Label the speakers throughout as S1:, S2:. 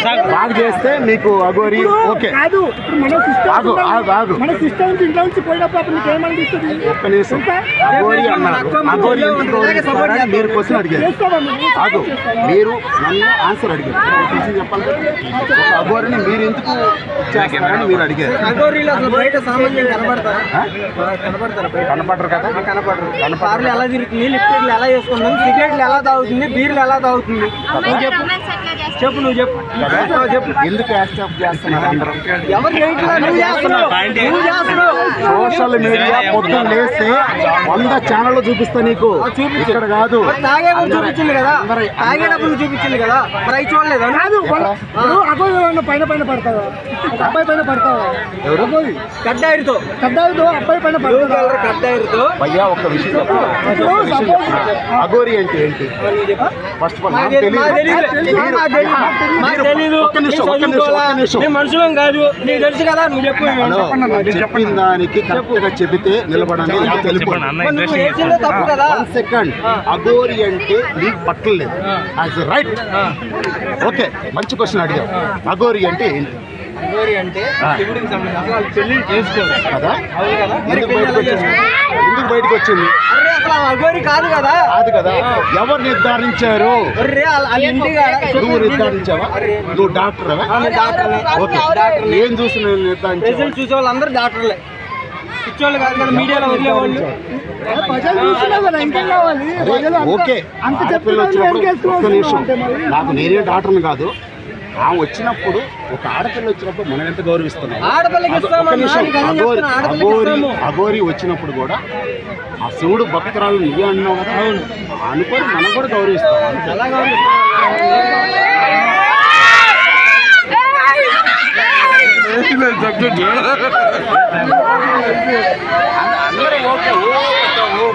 S1: బాగా చేస్తే మీకు అఘోరి ఓకే.
S2: కాదు ఇప్పుడు మన సిస్టమ్ ఇంట్లో నుంచి పోయినప్పుడు అప్పుడు మీకు ఏమనిపిస్తుంది?
S1: ఒక్క నిమిషం, అఘోరి అన్నారు, అఘోరి ఎందుకు గౌరవిస్తారని మీరు క్వశ్చన్ అడిగారు. కాదు, మీరు నన్ను ఆన్సర్ అడిగారు. చెప్పాలి, అఘోరిని మీరు ఎందుకు చేస్తారని మీరు అడిగారు. కనపడరు కదా,
S2: కార్లు ఎలా తిరుగుతుంది, లిఫ్ట్లు ఎలా చేసుకుంటుంది, సిగరెట్లు ఎలా తాగుతుంది, బీర్లు ఎలా తాగుతుంది, చెప్పు నువ్వు చెప్పు.
S1: ఎందుకు యాక్సెప్ట్ చేస్తున్నారు అందరూ?
S2: నువ్వు చేస్తున్నావు.
S1: సోషల్ మీడియా పొద్దున్న లేస్తే 100 ఛానళ్ళు చూపిస్తా నీకు, ఇక్కడ కాదు.
S2: తాగే చూపించింది కదా, తాగేటప్పుడు చూపించింది కదా, మరి అవి చూడలేదు. పైన పైన పడతావా, అబ్బాయి పైన పడతావా?
S1: ఎవరు?
S2: కడ్డాయితో అబ్బాయి పైన పడతావు. కడ్డాయితో
S1: భయ్యా ఒక్క విషయం అఘోరి అంటే ఏంటి? ఫస్ట్ ఆఫ్ ఆల్
S2: మనుషులం కాదు, నీకు తెలుసు కదా, నువ్వు చెప్పు.
S1: చెప్పిన దానికి కరెక్ట్ గా చెబితే నిలబడండి.
S2: తప్పు కదా.
S1: 1 సెకండ్, అఘోరి అంటే నీకు పట్టలేదు. రైట్, ఓకే, మంచి క్వశ్చన్ అడిగావు. అఘోరి అంటే ఏంటి?
S2: అఘోరి అంటే శివుడికి సంబంధించి పెళ్లి చేసుకోవాలి కదా.
S1: ఎందుకు బయటకు వచ్చింది?
S2: అఘోరి కాదు కదా.
S1: ఎవరు నిర్ధారించారు? నువ్వు నిర్ధారించావా? నువ్వు డాక్టర్? ఏం చూసి నిర్ధారించావు?
S2: చూసే వాళ్ళందరూ డాక్టర్లే, పిచ్చోళ్ళు కాదు కదా, మీడియాలో వదిలేవాళ్ళు.
S1: ఓకే, నాకు నేనే డాక్టర్ని కాదు. ఆమె వచ్చినప్పుడు, ఒక ఆడపిల్ల వచ్చినప్పుడు మనం ఎంత గౌరవిస్తున్నాం? అఘోరి వచ్చినప్పుడు కూడా ఆ శివుడు భక్తురాలు నువ్వే అన్నావు కదా, అనుకొని మనం కూడా గౌరవిస్తాం.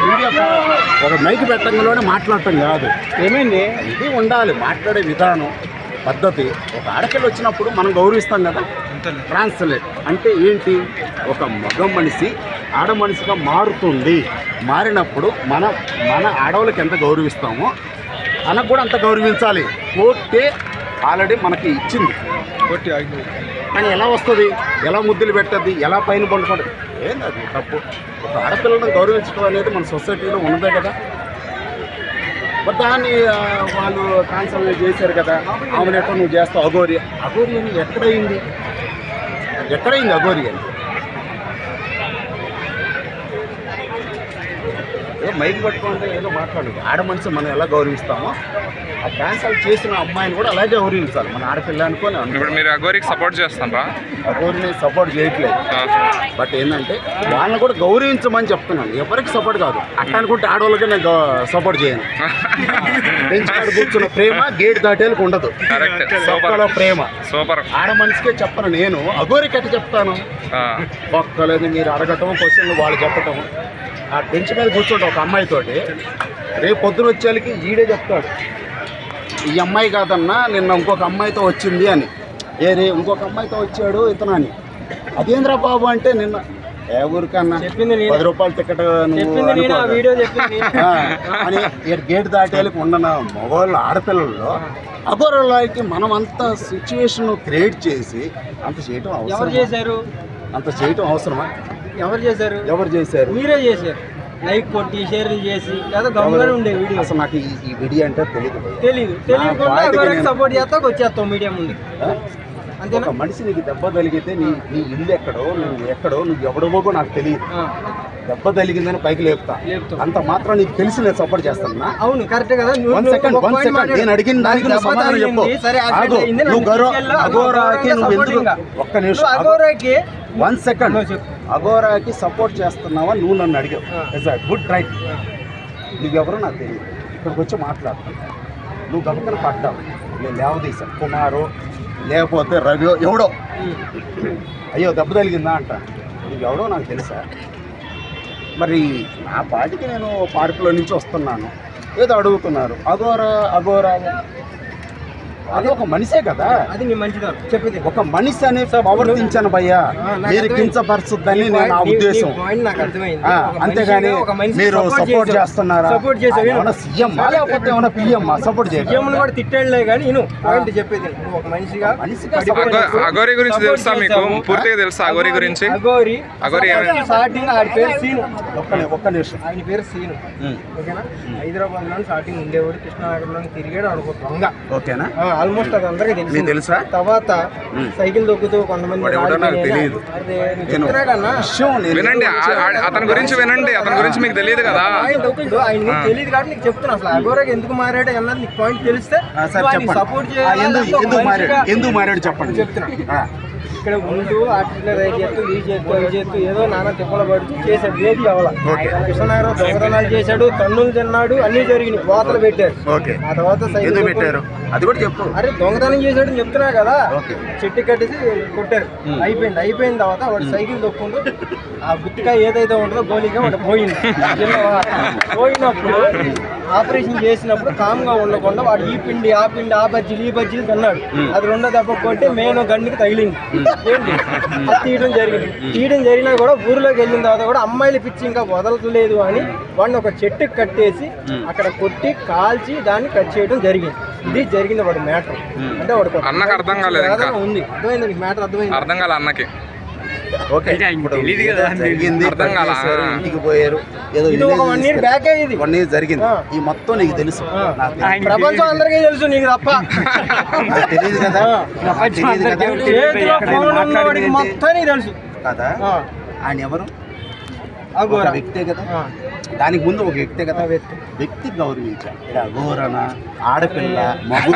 S1: వీడియో ఒక మైక్ పెట్టంలోనే మాట్లాడటం కాదు,
S2: ఏమైంది
S1: ఇది ఉండాలి మాట్లాడే విధానం, పద్ధతి. ఒక ఆడపిల్ల వచ్చినప్పుడు మనం గౌరవిస్తాం కదా. ట్రాన్స్లేట్ అంటే ఏంటి? ఒక మగ మనిషి ఆడ మనిషిగా మారుతుంది. మారినప్పుడు మన ఆడవాళ్ళకి ఎంత గౌరవిస్తామో తనకు కూడా అంత గౌరవించాలి. కోర్టే ఆల్రెడీ మనకి ఇచ్చింది, కానీ ఎలా వస్తుంది, ఎలా ముద్దులు పెట్టద్ది, ఎలా పైన పండుకుంటుంది, ఏంది అది తప్పు. ఒక ఆడపిల్లను గౌరవించడం అనేది మన సొసైటీలో ఉన్నదే కదా. మరి దాన్ని వాళ్ళు ట్రాన్స్ఫర్ చేశారు కదా, ఆమెను ఎక్కడ నువ్వు చేస్తావు అఘోరి అని ఎక్కడైంది అఘోరి అని? మైక్ పట్టుకుంటే ఏదో మాట్లాడు. ఆడ మనిషి మనం ఎలా గౌరవిస్తామో ఆ క్యాన్సల్ చేసిన అమ్మాయిని కూడా అలాగే గౌరవించాలి. మన ఆడపిల్ల అనుకోని.
S3: ఇప్పుడు మీరు అఘోరికి సపోర్ట్ చేస్తారా?
S1: అఘోరిని సపోర్ట్ చేయట్లేదు, బట్ ఏంటంటే వాళ్ళని కూడా గౌరవించమని చెప్తున్నాను. ఎవరికి సపోర్ట్ కాదు. అట్లా అనుకుంటే ఆడవాళ్ళకి నేను సపోర్ట్ చేయను. బెంచ్ కాడ కూర్చున్న ప్రేమ గేట్ దాటేలకు ఉండదు. ప్రేమ సూపర్. ఆడ మనిషికే చెప్పను నేను, అఘోరికి ఎట్లా చెప్తాను? ఒక్కలేదు మీరు అడగటం, క్వశ్చన్లు వాళ్ళు చెప్పటం. ఆ బెంచ్ మీద కూర్చుంటాం ఒక అమ్మాయితోటి, రేపు పొద్దున వచ్చేళ్ళకి ఈడే చెప్తాడు, ఈ అమ్మాయి కాదన్నా నిన్న ఇంకొక అమ్మాయితో వచ్చింది అని. ఇంకొక అమ్మాయితో వచ్చాడు ఇతను అని. అదేంద్రా బాబు అంటే నిన్న ఏ ఊరికన్నా 10 రూపాయల టికెట్ అని గేట్ దాటేళ్ళకి ఉండన మగవాళ్ళు ఆడపిల్లల్లో అఘోరాలకి మనం అంత సిచ్యువేషన్ క్రియేట్ చేసి అంత చేయటం అవసరం? అంత చేయటం అవసరమా? ఎవరు చేశారు? మీరే చేశారు. లైక్ కొట్టి షేర్లు చేసి లేదా గమ్ముగానే ఉండే వీడియో. అసలు నాకు ఈ వీడియో అంటే తెలియకుండా సపోర్ట్ చేస్తా వచ్చేస్తావు మీడియా ముందు. అంతే. ఒక మనిషి నీకు దెబ్బ తగిలితే నీ ఇల్లు ఎక్కడో నువ్వు ఎవడవో నాకు తెలియదు. దెబ్బ తగిలిందని పైకి లేపుతా, అంత మాత్రం నీకు తెలిసి నేను సపోర్ట్ చేస్తాను. అవును, కరెక్ట్ కదా. 1 సెకండ్ నేను అడిగిన దానికి సమాధానం చెప్పు. అఘోరాకి నువ్వు ఎందుకు, ఒక్క నిమిషం, అఘోరాకి 1 సెకండ్, అఘోరాకి సపోర్ట్ చేస్తున్నావా నువ్వు నన్ను అడిగావు. Good right. నువ్వెవరో నాకు తెలియదు, ఇక్కడికి వచ్చి మాట్లాడుతున్నా. నువ్వు గబుక్కన పడ్డావు, నేను లేవదీశాను, కుమారు లేకపోతే రవి ఎవడో, అయ్యో దెబ్బ తగిలిందా అంట. నువ్వెవడో నాకు తెలుసా? మరి నా పాటికి నేను పార్కులో నుంచి వస్తున్నాను, ఏదో అడుగుతున్నారు అఘోరా అది ఒక మనిషే కదా.
S2: అది నీ మంచిదనం చెప్పేది.
S1: ఒక మనిషి అనే ప్రవర్తించాను భయ్యా, మీరు కించపరుస్తుందని నేను నా ఉద్దేశం.
S2: నాకు అర్థమైంది.
S1: అంతేగాని మీరు సపోర్ట్ చేస్తున్నారా?
S2: సపోర్ట్ చేసావు.
S1: ఏమన్నా సీఎం లేకపోతే ఏమన్నా పిఎం సపోర్ట్ చేయాలి.
S2: సీఎం కూడా తిట్టాడులే కానీ నేను పాయింట్ చెప్పేది. నువ్వు ఒక మనిషిగా
S3: అఘోరి గురించి తెలుసా మీకు? పూర్తిగా తెలుసా అఘోరి గురించి?
S2: అఘోరి స్టార్టింగ్ ఆడి పేరు సీను.
S1: ఒక్క నిమిషం.
S2: ఆయన పేరు సీను. ఓకేనా? హైదరాబాద్ లో స్టార్టింగ్ ఉండేవాడు, కృష్ణానగర్లో తిరిగాడు అనుకో దొంగ.
S1: ఓకేనా?
S2: ఆల్మోస్ట్ అది అందరికీ
S1: తెలుసా?
S2: తర్వాత సైకిల్ దొక్కుతూ కొంతమంది
S1: తెలియదు.
S3: వినండి అతని గురించి, వినండి అతని గురించి మీకు తెలియదు కదా.
S2: ఆయన తెలియదు కాబట్టి నీకు చెప్తున్నా. అసలు అఘోరాకి ఎందుకు మారాడు అన్నది నీకు పాయింట్ తెలిస్తే సపోర్ట్
S1: ఎందుకు మారాడు చెప్పండి.
S2: చెప్తున్నా. ఇక్కడ ఉంటూ ఆర్టిస్టులు రైట్ చేస్తూ ఈ చేస్తూ ఏదో నానా తిప్పలు పడుతూ చేశాడు. ఏది అవ్వాల. కృష్ణనగరం దొంగతనాలు చేశాడు, తన్నులు తిన్నాడు, అన్ని జరిగినాయి. వాతలు పెట్టారు. ఆ తర్వాత సైకిల్
S1: పెట్టారు. అది కూడా చెప్పు.
S2: అరే దొంగతనం చేశాడు అని చెప్తున్నా కదా. చెట్టు కట్టేసి కొట్టారు. అయిపోయిన తర్వాత వాడు సైకిల్ తొక్కుంటూ ఆ గుత్తికాయ ఏదైతే ఉంటుందో గోళీగా వాడు పోయింది. పోయినప్పుడు ఆపరేషన్ చేసినప్పుడు కామ్గా ఉండకుండా వాడు ఈ పిండి ఆ బజ్జీలు తిన్నాడు. అది రెండో దెబ్బ కొట్టి మెయిన్ గన్నుకి తగిలింది. ఏంటి అది తీయడం జరిగినా కూడా ఊరిలోకి వెళ్ళిన తర్వాత కూడా అమ్మాయిల పిచ్చి ఇంకా వదలట్లేదు అని వాడిని ఒక చెట్టుకి కట్టేసి అక్కడ కొట్టి కాల్చి దాన్ని కట్ చేయడం జరిగింది. ఇది జరిగింది వాడు మ్యాటర్. అంటే వాడు
S3: అన్నకి అర్థం కాలేదు.
S2: ఉంది అర్థమైంది నీకు మ్యాటర్? అర్థమైంది.
S3: అర్థం కాలే అన్నకి.
S1: ఇంటికి పోయారు. ఏదో
S2: ఇది ఒక 1 year బ్యాక్. ఇది
S1: 1 year జరిగింది. ఈ మొత్తం నీకు తెలుసు.
S2: ప్రపంచం అందరికీ తెలుసు, నీకు తప్ప
S1: తెలియదు కదా.
S2: చేతిలో ఫోన్ ఉన్నవాడికి మొత్తం నీకు తెలుసు
S1: కదా. ఆయన ఎవరు?
S2: అఘోరా
S1: వ్యక్తే కదా. దానికి ముందు ఒక వ్యక్తే కదా. వ్యక్తి గౌరవించాలి. అఘోరన ఆడపిల్ల మగు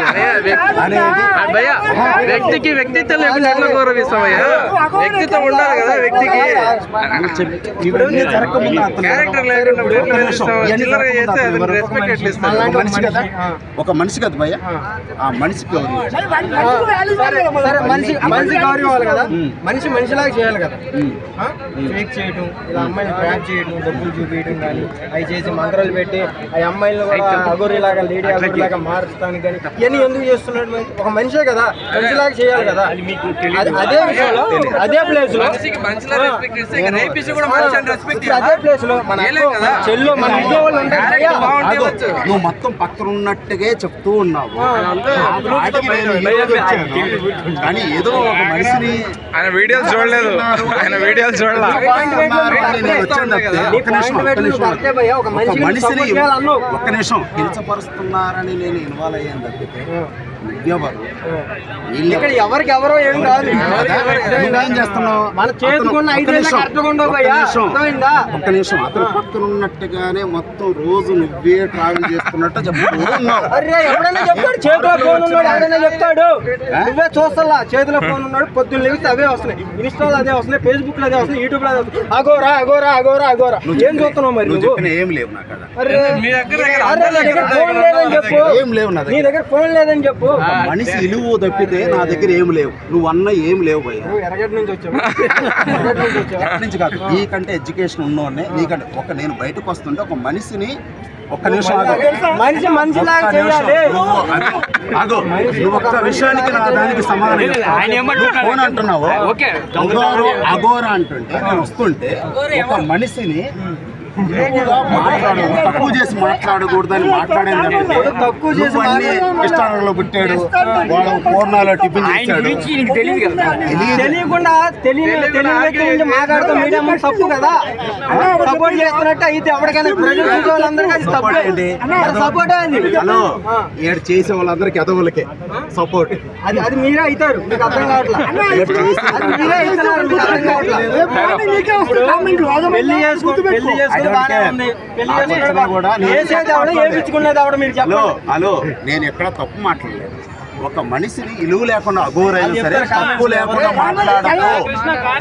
S4: వ్యక్తికి వ్యక్తిత్వం లేకుండా గౌరవిస్తామయ్యా. వ్యక్తిత్వం ఉండాలి కదా వ్యక్తికి.
S1: ఒక మనిషి కదా భయ్య, ఆ మనిషికి
S2: మనిషి గౌరవం కదా. మనిషిలాగా చేయాలి కదా. ఫేక్ చేయడం, ఇలా అమ్మాయిని ట్రాప్ చేయడం, డబ్బులు చూపించడం కానీ అవి చేసి మంత్రాలు పెట్టి ఆ అమ్మాయిలు కూడా అఘోరిలాగా లేడీ అఘోరిలాగా మారుస్తానికి కానీ ఇవన్నీ ఎందుకు చేస్తున్నాడు? ఒక మనిషే కదా, మనిషిలాగా చేయాలి కదా. అదే విషయంలో అదే ప్లేస్ లో మన చెల్లు మన ఇంట్లో వాళ్ళు ఉంటారు.
S1: నువ్వు మొత్తం పక్కన ఉన్నట్టుగా చెప్తూ ఉన్నావు. కానీ ఏదో ఒక మనిషిని
S3: ఆయన వీడియోస్ చూడలేదు.
S1: ఒక్క నిమిషం కించపరుస్తున్నారని నేను ఇన్వాల్వ్ అయ్యాను తప్పితే
S2: ఇక్కడ ఎవరికి ఎవరో ఏం కాదు.
S1: ఏం చేస్తున్నావు?
S2: మన చేసుకున్న
S1: ఒక్క నిమిషం. అతను పక్కన ఉన్నట్టుగానే మొత్తం రోజు నువ్వే ట్రావెల్ చేస్తున్నట్టు చెప్తున్నావు.
S2: ఎవడైనా చెప్తాడు చేతిలో ఫోన్ ఉన్నాడు, ఎవరైనా చెప్తాడు. నువ్వే చూస్తా చేతిలో ఫోన్ ఉన్నాడు. పొద్దున్న లేవితే అవే వస్తున్నాయి, ఇన్స్టాలో అదే వస్తున్నాయి, ఫేస్బుక్ లో అదే వస్తున్నాయి, యూట్యూబ్ లో అదే వస్తున్నాయి. అఘోరా అఘోరా అఘోరా అఘోరా ఏం చూస్తున్నావు మరి?
S1: ఏం లేవు నాకు.
S2: ఫోన్ లేదని చెప్పు.
S1: ఏం లేవు నా
S2: నీ దగ్గర ఫోన్ లేదని చెప్పు.
S1: మనిషి ఇలువు తప్పితే నా దగ్గర ఏం లేవు. నువ్వు అన్న ఏం లేవు భయ్య.
S2: ఎరగటి నుంచి వచ్చావు.
S1: నుంచి కాదు, నీకంటే ఎడ్యుకేషన్ ఉన్నోనే. నీకంటే నేను బయటకు వస్తుంటే ఒక మనిషిని ఒక్క నిమిషం
S2: మనిషిలాగా చేయాలి.
S1: నువ్వు ఒక్క విషయానికి నా దానికి సమాధానం ఫోన్ అంటున్నావు. అఘోరా అంటుంటే నేను వస్తుంటే ఒక మనిషిని తక్కువ చేసి మాట్లాడకూడదని మాట్లాడేది.
S2: తక్కువ చేసి
S1: కృష్ణానగర్లో పుట్టాడు, వాడు పూర్ణాలో టిఫిన్ చేశాడు.
S2: తెలియకుండా తెలియని మాట్లాడుతూ మీడియా తప్పు కదా. సపోర్ట్ చేస్తున్నట్టు అయితే ఎవరికైనా ప్రజలు చూసే వాళ్ళందరికీ అది సపోర్ట్ అయింది.
S1: హలో, ఏడు చేసే వాళ్ళందరికీ ఎదవులకే సపోర్ట్.
S2: అది మీరే అవుతారు, మీకు అర్థం కావట్లేదు. మీరే అవుతున్నారు, మీకు అర్థం కావట్లేదు. పెళ్లి చేసుకుని
S1: హలో, నేను ఎక్కడ తప్పు మాట్లాడలేదు. ఒక మనిషిని ఇలువ లేకుండా అఘోరైనా సరే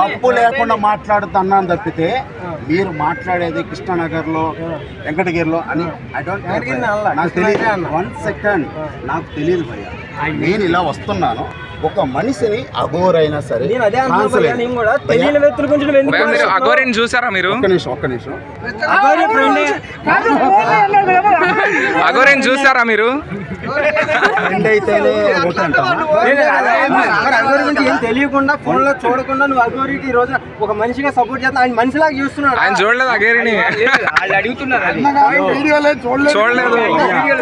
S1: తప్పు లేకుండా మాట్లాడుతున్నాను తప్పితే మీరు మాట్లాడేది కృష్ణానగర్లో వెంకటగిరిలో అని ఐ డోంట్ నాకు తెలియదు. 1 second నాకు తెలియదు భయ్య. నేను ఇలా వస్తున్నాను, ఒక మనిషిని అఘోరైనా సరే
S2: నేను అదే అంటున్నా భయ్యా,
S1: ట్రాన్స్లేట్.
S2: నేను కూడా తెలియని వ్యక్తుల గురించి నువ్వు ఎందుకు
S3: భయ్యా, మీరు
S2: మాట్లాడుతున్నావు?
S3: అఘోరిని చూసారా మీరు?
S1: ఒక్క నిమిషం
S2: అఘోరి ఫ్రెండే.
S3: అఘోరిని చూసారా మీరు?
S1: ఫ్రెండ్ అయితేనే ఓకే అంటావా?
S2: లేదు, అదే మరి అఘోరి గురించి ఏం తెలియకుండా ఫోన్ లో చూడకుండా నువ్వు అఘోరికి ఈ రోజున ఒక మనిషిగా సపోర్ట్ చేస్తా, ఆయన మనిషిలాగా చూస్తున్నాడు.
S3: ఆయన చూడలేదు అఘోరిని, చూడలేదు.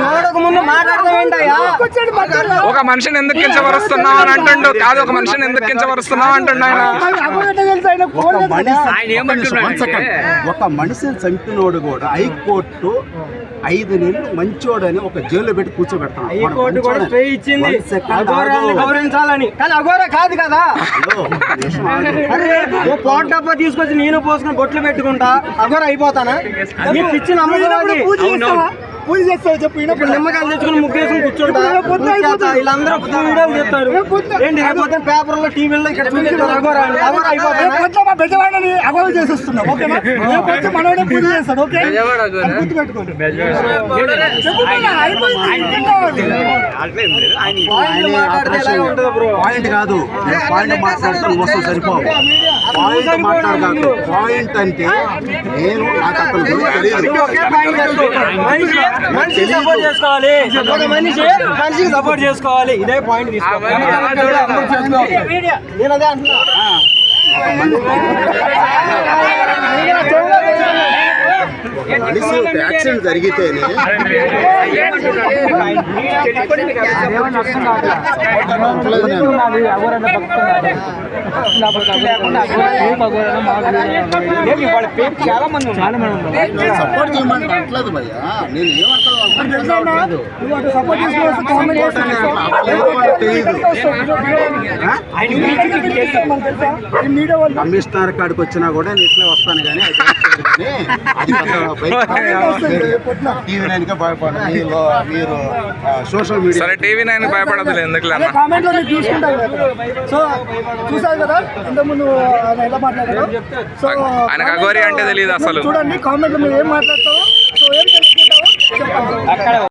S2: చూడక ముందు మాట్లాడతావేంటయ్యా?
S3: ఒక మనిషిని ఎందుకు కించపరుస్తున్నావు అని అంటుండు. కాదు, ఒక మనిషిని ఎందుకు కించపరుస్తున్నావు అంటుండు ఆయన.
S1: ఒక మనిషిని చంపినోడు కూడా హైకోర్టు 5 నెలలు మంచోడని ఒక జైల్లో పెట్టి కూర్చోబెడతాను.
S2: ఈ కోర్టు కూడా స్టే ఇచ్చింది అఘోరాన్ని గౌరవించాలని, కానీ అఘోర కాదు కదా. అరే ఓ పోట్ డబ్బా తీసుకొచ్చి నేను పోసుకుని బొట్లు పెట్టుకుంటా అఘోర అయిపోతానా? నీకు ఇచ్చిన అమ్మగారి
S5: పూజ చేస్తావు చెప్పు.
S2: ఇప్పుడు నిమ్మకాయలు తెచ్చుకుని ముగ్గేసుకుని కూర్చుంటా. వీళ్ళందరూ వీడియోలు చేస్తారు ఏంటి, అయిపోతే పేపర్లో టీవీలో ఇక్కడ చూపిస్తారు అఘోర అని. అఘోర అయిపోతానా?
S5: బెజవాడని అగౌరవ చేసేస్తున్నావు. ఓకేనా? రేపు వచ్చి మనోడే పూజ చేస్తాడు. ఓకే, గుర్తు పెట్టుకోండి.
S2: పాయింట్లు మాట్లాడితే ఎలాగ ఉంటుంది బ్రో?
S1: పాయింట్ కాదు, పాయింట్ మాట్లాడుతూ వస్తూ సరిపోవు. పాయింట్ మాట్లాడదాం. పాయింట్ అంటే నేను నాకు అతను గురించి తెలియదు.
S2: ఒకే పాయింట్ కాదు. మనిషి సపోర్ట్ చేసుకోవాలి, ఒక మనిషికి సపోర్ట్ చేసుకోవాలి. ఇదే పాయింట్ తీసుకోవాలి. నేను అదే అంటున్నా.
S1: మనిషి ఒక యాక్సిడెంట్ జరిగితేనే సపోర్ట్ చేయమని అంటలేదు భయ్యా. నేను ఏమంటాను
S5: నువ్వు అటు సపోర్ట్ చేసుకోవచ్చు. కామెంట్
S1: కమిషనర్ కాడికి వచ్చినా కూడా నేను ఇట్లా వస్తాను కానీ టీవీ9కే భయపడను. మీరు సోషల్ మీడియా
S3: సరే, టీవీ9 భయపడదులే, ఎందుకు అన్న.
S5: కామెంట్లో మీరు చూసుకుంటారు కదా. సో చూసారు కదా ఇంతకుముందు ఆయన ఎలా మాట్లాడారు. సో
S3: ఆయనకు అఘోరి అంటే తెలియదు అసలు.
S5: చూడండి కామెంట్లో మీరు ఏం మాట్లాడతారో, సో ఏం తెలుసుకుంటారో చెప్పండి.